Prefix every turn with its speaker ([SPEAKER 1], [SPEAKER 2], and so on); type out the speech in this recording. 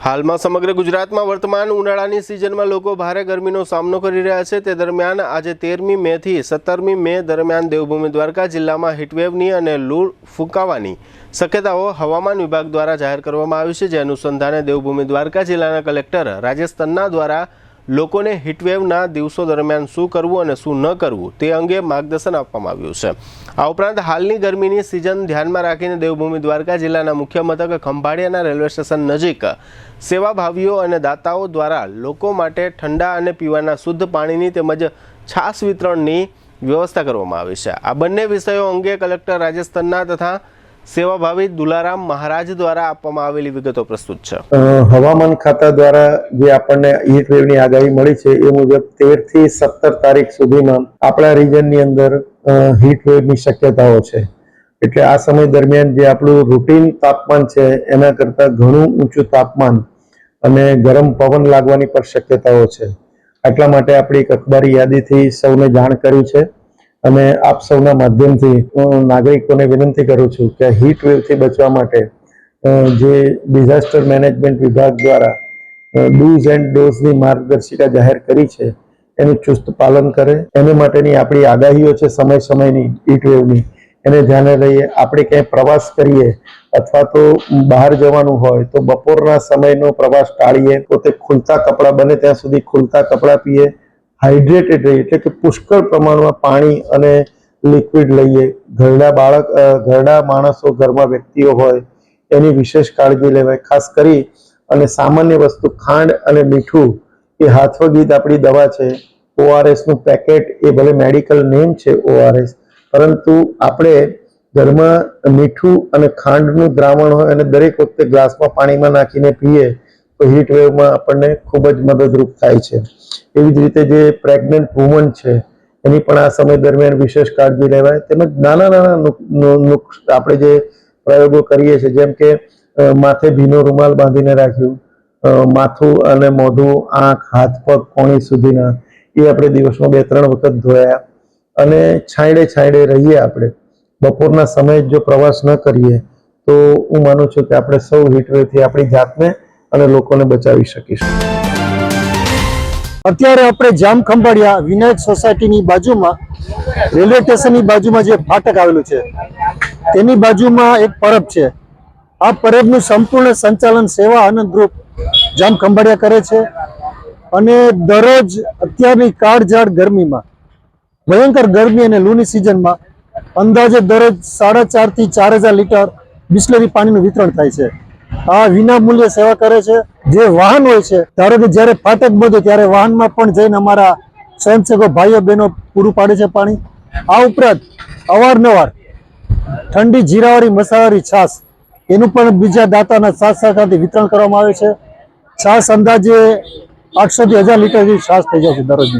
[SPEAKER 1] હાલમાં સમગ્ર ગુજરાતમાં વર્તમાન ઉનાળાની સિઝનમાં લોકો ભારે ગરમીનો સામનો કરી રહ્યા છે। તે દરમિયાન આજે 13મી મે થી 17મી મે દરમિયાન દેવભૂમિ દ્વારકા જિલ્લામાં હીટવેવની અને લૂ ફૂંકાવાની શક્યતાઓ હવામાન વિભાગ દ્વારા જાહેર કરવામાં આવી છે। જે અનુસંધાને દેવભૂમિ દ્વારકા જિલ્લાના કલેક્ટર રાજેશ તન્ના દ્વારા લોકોને હીટવેવના દિવસો દરમિયાન શું કરવું અને શું ન કરવું તે અંગે માર્ગદર્શન આપવામાં આવ્યું છે। આ ઉપરાંત હાલની ગરમીની સિઝન ધ્યાનમાં રાખીને દેવભૂમિ દ્વારકા જિલ્લાના મુખ્ય મથક ખંભાળિયાના રેલવે સ્ટેશન નજીક સેવાભાવીઓ અને દાતાઓ દ્વારા લોકો માટે ઠંડા અને પીવાના શુદ્ધ પાણીની તેમજ છાશ વિતરણની વ્યવસ્થા કરવામાં આવી છે। આ બંને વિષયો અંગે કલેક્ટર રાજેશ તન્ના તથા સેવાભાવી દુલારામ મહારાજ દ્વારા આપવામાં આવેલી વિગતો પ્રસ્તુત છે।
[SPEAKER 2] હવામાન ખાતા દ્વારા જે આપણને હીટ વેવની આગાહી મળી છે એ મુજબ 13 થી 17 તારીખ સુધીમાં આપણા રિજનની અંદર હીટ વેવની શક્યતાઓ છે। એટલે આ સમય દરમિયાન જે આપણું રૂટીન તાપમાન છે એના કરતાં ઘણું ઊંચું તાપમાન અને ગરમ પવન લાગવાની પણ શક્યતાઓ છે। એટલા માટે આપણી એક અખબારી યાદીથી સૌને જાણ કરી છે અને આપ સૌના માધ્યમથી હું નાગરિકોને વિનંતી કરું છું કે હીટ વેવથી બચવા માટે જે ડિઝાસ્ટર મેનેજમેન્ટ વિભાગ દ્વારા ડૂઝ એન્ડ ડોઝની માર્ગદર્શિકા જાહેર કરી છે એનું ચુસ્ત પાલન કરે। એને માટેની આપણી આગાહીઓ છે સમય સમયની હીટ વેવની, એને ધ્યાને લઈએ। આપણે ક્યાંય પ્રવાસ કરીએ અથવા તો બહાર જવાનું હોય તો બપોરના સમયનો પ્રવાસ ટાળીએ। પોતે ખુલતા કપડાં બને ત્યાં સુધી ખુલતા કપડાં પીએ, હાઇડ્રેટેડ રહીએ એટલે કે પુષ્કળ પ્રમાણમાં પાણી અને લિક્વિડ લઈએ। ઘરડા માણસો, ઘરમાં વ્યક્તિઓ હોય એની વિશેષ કાળજી લેવાય। ખાસ કરી અને સામાન્ય વસ્તુ ખાંડ અને મીઠું એ હાથવગીત આપણી દવા છે। ORSનું પેકેટ એ ભલે મેડિકલ નેમ છે ORS, પરંતુ આપણે ઘરમાં મીઠું અને ખાંડનું દ્રાવણ હોય અને દરેક વખતે ગ્લાસમાં પાણીમાં નાખીને પીએ તો હીટ વેવમાં આપણને ખૂબ જ મદદરૂપ થાય છે। એવી જ રીતે જે પ્રેગ્નન્ટ વુમન છે એની પણ આ સમય દરમિયાન વિશેષ કાળજી લેવાય। તેમજ નાના આપણે જે પ્રયોગો કરીએ છીએ જેમ કે માથે ભીનો રૂમાલ બાંધીને રાખ્યું, માથું અને મોઢું, આંખ, હાથ પગ કોણી સુધીના એ આપણે દિવસમાં 2-3 વખત ધોયા અને છાંયડે રહીએ। આપણે બપોરના સમયે જો પ્રવાસ ન કરીએ તો હું માનું છું કે આપણે સૌ હીટવેવથી આપણી જાતને અને લોકોને બચાવી શકીશું।
[SPEAKER 3] અત્યારે આપણે જામ ખંભાળિયા વિનાયક સોસાયટીની બાજુમાં રેલવે સ્ટેશનની બાજુમાં જે ફાટક આવેલું છે તેની બાજુમાં એક પરબ છે। આ પરબનું સંપૂર્ણ સંચાલન સેવા આનંદ ગ્રુપ જામ ખંભાળિયા કરે છે અને દરરોજ અત્યારની કાળઝાળ ગરમીમાં, ભયંકર ગરમી અને લૂની સિઝનમાં અંદાજે દરરોજ 4.5 થી 4,000 લીટર બિસ્લરી પાણીનું વિતરણ થાય છે। આ વિના મૂલ્યે સેવા કરે છે। જે વાહન હોય છે ધારો કે જ્યારે ફાટક બંધ ત્યારે વાહનમાં પણ જઈને અમારા સ્વયંસેવકો ભાઈઓ બહેનો પૂરું પાડે છે પાણી। આ ઉપરાંત અવારનવાર ઠંડી જીરાવાળી મસાલાવાળી છાશ એનું પણ બીજા દાતાના સાથ સહકારથી વિતરણ કરવામાં આવે છે। છાશ અંદાજે 800 થી 1000 લીટર જેવી છાશ થઈ જાય છે દરરોજ।